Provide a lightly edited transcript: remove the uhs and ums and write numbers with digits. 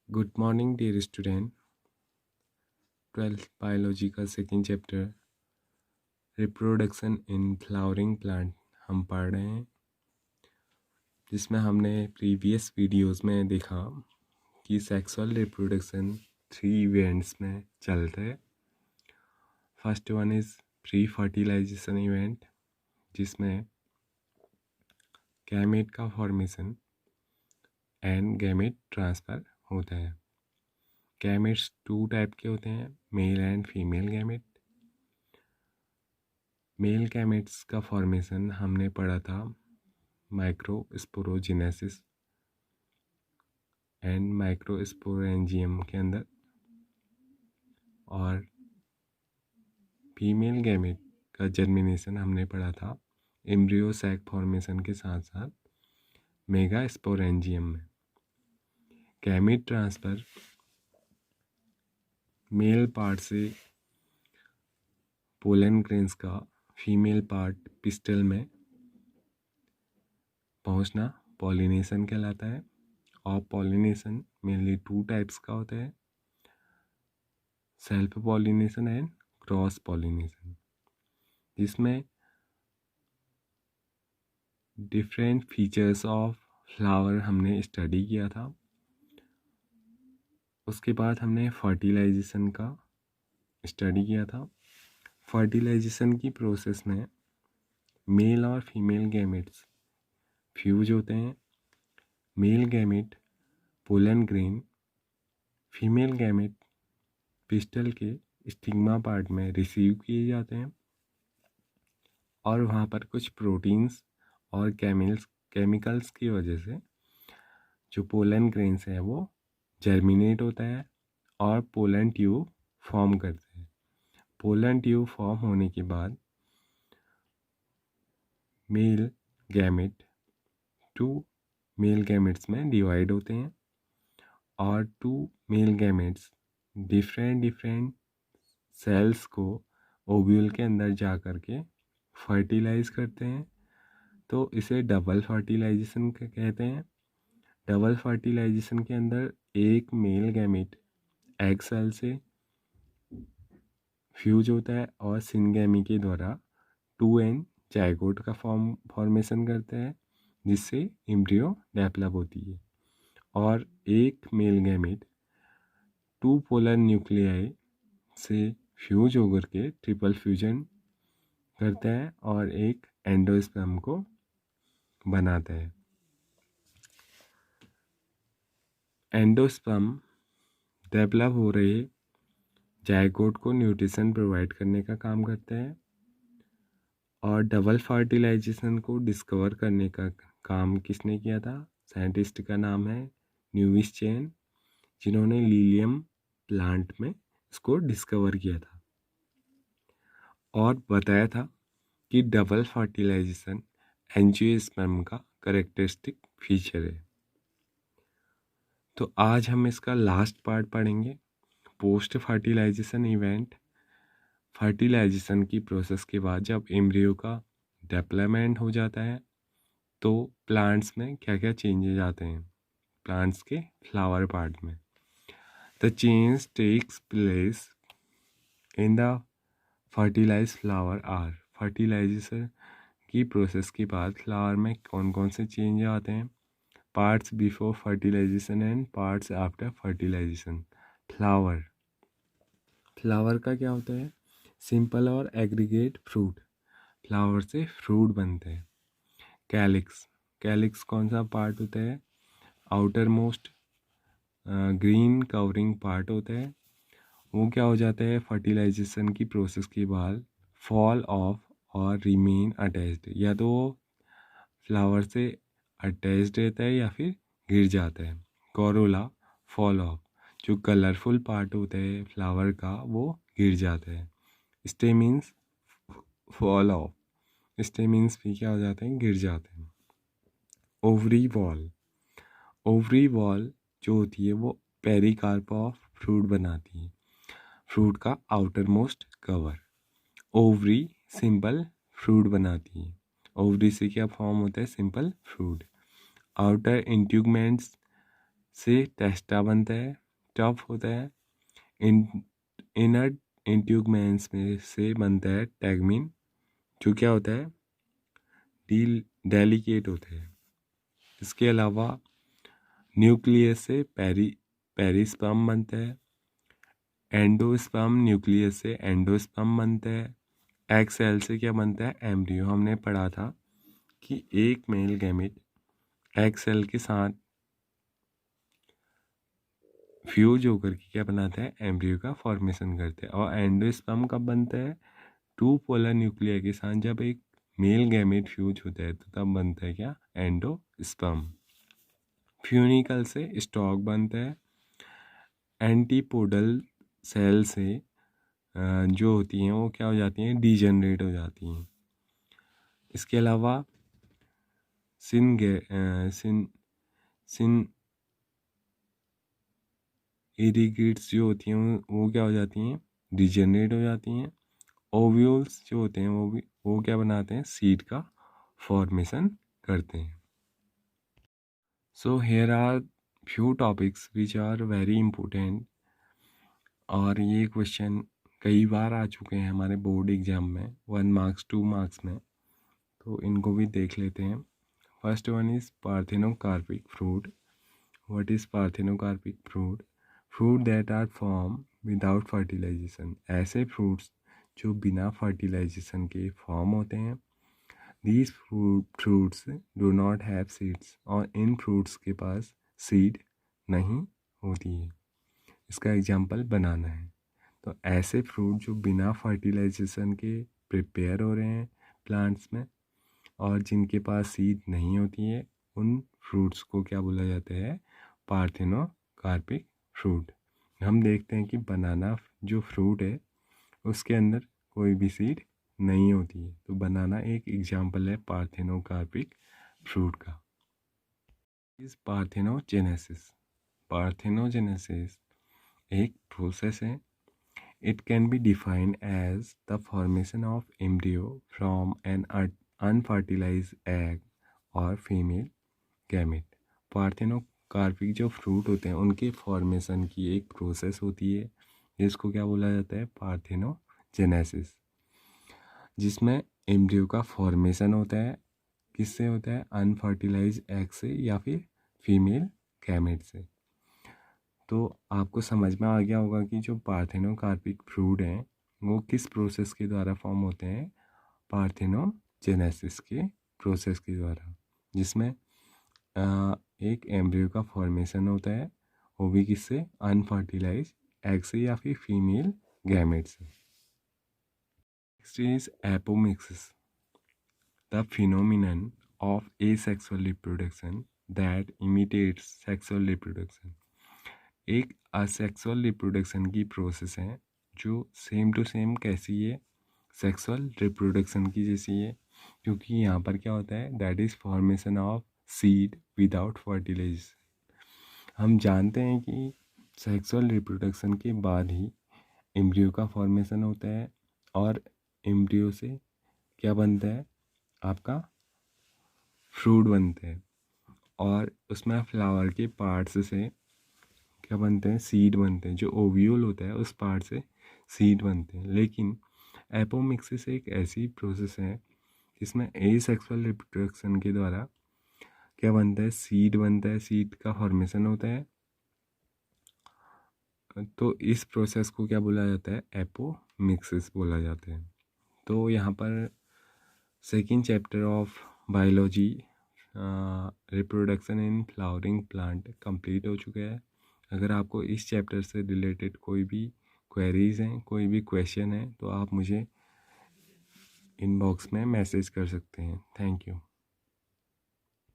Good morning dear student. 12th biology का second chapter reproduction in flowering plant हम पढ़ रहे हैं, जिसमें हमने प्रीवियस वीडियोस में देखा कि सेक्सुअल रिप्रोडक्शन 3 इवेंट्स में चलते हैं। First one is pre fertilization event, जिसमें गैमेट का फॉर्मेशन एंड गैमेट ट्रांसफ़र होता है। गैमेट्स 2 टाइप के होते हैं, male and female gamete. Male gametes का फॉर्मेशन हमने पढ़ा था माइक्रोस्पोरोजेनेसिस एंड माइक्रोस्पोरेंजियम के अंदर, और फीमेल गैमेट का जर्मिनेशन हमने पढ़ा था एम्ब्रियो सैक फॉर्मेशन के साथ साथ मेगास्पोरेंजियम में। गैमेट ट्रांसफ़र मेल पार्ट से पोलन ग्रेन्स का फीमेल पार्ट पिस्टल में पहुंचना पॉलिनेशन कहलाता है। और पॉलिनेशन मेनली 2 टाइप्स का होता है, self pollination and cross pollination, जिसमें डिफरेंट फीचर्स ऑफ फ्लावर हमने स्टडी किया था। उसके बाद हमने फर्टिलाइजेशन का स्टडी किया था। फर्टिलाइजेशन की प्रोसेस में मेल और फीमेल गैमेट्स फ्यूज होते हैं। Male gamete pollen grain, female gamete pistol के स्टिग्मा पार्ट में रिसीव किए जाते हैं, और वहाँ पर कुछ प्रोटीन्स और केमिकल्स की वजह से जो पोलन ग्रेन्स है वो जर्मिनेट होता है और पोलन ट्यूब फॉर्म करते हैं। पोलन ट्यूब फॉर्म होने के बाद मेल गैमेट 2 मेल गैमेट्स में डिवाइड होते हैं, और 2 मेल गैमेट्स डिफरेंट सेल्स को ओव्यूल के अंदर जा कर के फर्टिलाइज करते हैं। तो इसे डबल फर्टिलाइजेशन कहते हैं। डबल फर्टिलाइजेशन के अंदर एक मेल गैमेट एग सेल से फ्यूज होता है और सिनगैमी के द्वारा 2n जाइगोट का फॉर्मेशन करते हैं, जिससे एम्ब्रियो डेवलप होती है। और एक मेल गैमेट 2 पोलर न्यूक्लियाई से फ्यूज होकर के ट्रिपल फ्यूजन करता है और एक एंडोस्पर्म को बनाता है। एंडोस्पर्म डेवलप हो रहे जाइगोट को न्यूट्रिशन प्रोवाइड करने का काम करता है, और डबल फर्टिलाइजेशन को डिस्कवर करने का काम किसने किया था? साइंटिस्ट का नाम है न्यूविस चेन, जिन्होंने लीलियम प्लांट में इसको डिस्कवर किया था और बताया था कि डबल फर्टिलाइजेशन एंजियोस्पर्म का कैरेक्टरिस्टिक फीचर है। तो आज हम इसका लास्ट पार्ट पढ़ेंगे, पोस्ट फर्टिलाइजेशन इवेंट। फर्टिलाइजेशन की प्रोसेस के बाद जब एम्ब्रियो का डेवलपमेंट हो जाता है तो प्लांट्स में क्या क्या चेंजेस आते हैं प्लांट्स के फ्लावर पार्ट में। The change takes place in the fertilize flower are. Fertilization की प्रोसेस के बाद फ्लावर में कौन कौन से चेंज आते हैं? Parts before fertilization and parts after fertilization. Flower का क्या होता है? सिंपल और एग्रीगेट फ्रूट। फ्लावर से फ्रूट बनते हैं। कैलिक्स कौन सा पार्ट होता है? Outer most green covering part होता है। वो क्या हो जाता है फर्टिलाइजेशन की प्रोसेस के बाद? फॉल ऑफ और रिमेन अटैच्ड। या तो वो फ्लावर से अटैच्ड रहता है या फिर गिर जाता है। Corolla fall of. जो कलरफुल पार्ट होता है फ्लावर का वो गिर जाता है। स्टेमिन्स फॉल ऑफ। स्टेमिन्स भी क्या हो जाते हैं? गिर जाते हैं। ओवरी वॉल जो होती है वो पेरिकार्प ऑफ फ्रूट बनाती है, फ्रूट का outer most cover. Ovary simple fruit बनाती है। ओवरी से क्या फॉर्म होता है? Simple fruit. आउटर इंट्यूगमेंट्स से टेस्टा बनता है, टफ होता है। इनर इंट्यूगमेंट्स में से बनता है टैगमिन, जो क्या होता है, डेलिकेट होता है। इसके अलावा न्यूक्लियस से पेरिस्पर्म बनता है। एंडोस्पर्म न्यूक्लियस से एंडोस्पर्म बनता है। एग सेल से क्या बनता है, एम्ब्रियो। हमने पढ़ा था कि एक मेल गैमेट एग सेल के साथ फ्यूज होकर के क्या बनाता है, एम्ब्रियो का फॉर्मेशन करते हैं। और एंडोस्पर्म कब बनता है, टू पोलर न्यूक्लियर के साथ जब एक मेल गैमेट फ्यूज होता है तो तब बनता है क्या, एंडोस्पर्म। फ्यूनिकल से स्टॉक बनता है। एंटीपोडल सेल से जो होती हैं वो क्या हो जाती हैं, डीजनरेट हो जाती हैं। इसके अलावा सिन इरिगेट्स जो होती हैं वो क्या हो जाती हैं, डीजनरेट हो जाती हैं। ओव्यूल्स जो होते हैं वो क्या बनाते हैं, सीड का फॉर्मेशन करते हैं। So here are few topics which are very important, और ये क्वेश्चन कई बार आ चुके हैं हमारे बोर्ड एग्जाम में, 1 मार्क्स 2 मार्क्स में, तो इनको भी देख लेते हैं। First one is parthenocarpic fruit. What is parthenocarpic fruit? Fruit that are form without fertilization. ऐसे फ्रूट्स जो बिना फर्टिलाइजेशन के फॉर्म होते हैं। These fruits do not have seeds. और इन फ्रूट्स के पास सीड नहीं होती है। इसका एग्जाम्पल बनाना है। तो ऐसे फ्रूट जो बिना फर्टिलाइजेशन के प्रिपेयर हो रहे हैं प्लांट्स में और जिनके पास सीड नहीं होती है, उन फ्रूट्स को क्या बोला जाता है, पार्थेनोकार्पिक फ्रूट। हम देखते हैं कि बनाना जो फ्रूट है उसके अंदर कोई भी सीड नहीं होती है, तो बनाना एक एग्जाम्पल है पार्थेनोकार्पिक फ्रूट का। इस पार्थेनोजेनेसिस। पार्थेनोजेनेसिस एक प्रोसेस है। It can be defined as the formation of embryo from an unfertilized egg or female gamete. Parthenocarpic जो फ्रूट होते हैं उनके फॉर्मेशन की एक प्रोसेस होती है जिसको क्या बोला जाता है, पार्थेनोजेनेसिस, जिसमें एम्ब्रियो का फॉर्मेशन होता है। किससे होता है, अनफर्टिलाइज्ड एग से या फिर फीमेल गैमेट से। तो आपको समझ में आ गया होगा कि जो पार्थेनोकार्पिक फ्रूट हैं वो किस प्रोसेस के द्वारा फॉर्म होते हैं, पार्थेनोजेनेसिस के प्रोसेस के द्वारा, जिसमें एक एम्ब्रियो का फॉर्मेशन होता है, वो भी किससे, अनफर्टिलाइज एग से या फिर फीमेल गैमेट से। Next is apomixis, the phenomenon of asexual reproduction that imitates sexual reproduction. एक असेक्सुअल रिप्रोडक्शन की प्रोसेस है जो सेम टू सेम कैसी है, सेक्सुअल रिप्रोडक्शन की जैसी है, क्योंकि यहाँ पर क्या होता है, that is formation of seed without fertilization. हम जानते हैं कि सेक्सुअल रिप्रोडक्शन के बाद ही एम्ब्रियो का फॉर्मेशन होता है और एम्ब्रियो से क्या बनता है, आपका फ्रूट बनते हैं और उसमें फ्लावर के पार्ट्स से क्या बनते हैं, सीड बनते हैं। जो ओव्यूल होता है उस पार्ट से सीड बनते हैं। लेकिन एपोमिक्सिस एक ऐसी प्रोसेस है जिसमें एसेक्सुअल रिप्रोडक्शन के द्वारा क्या बनता है, सीड बनता है, सीड का फॉर्मेशन होता है। तो इस प्रोसेस को क्या बोला जाता है, एपोमिक्सिस बोला जाता है। तो यहाँ पर second chapter of biology reproduction in flowering plant complete हो चुका है। अगर आपको इस चैप्टर से रिलेटेड कोई भी क्वेरीज़ हैं, कोई भी क्वेश्चन है, तो आप मुझे इनबॉक्स में मैसेज कर सकते हैं। Thank you.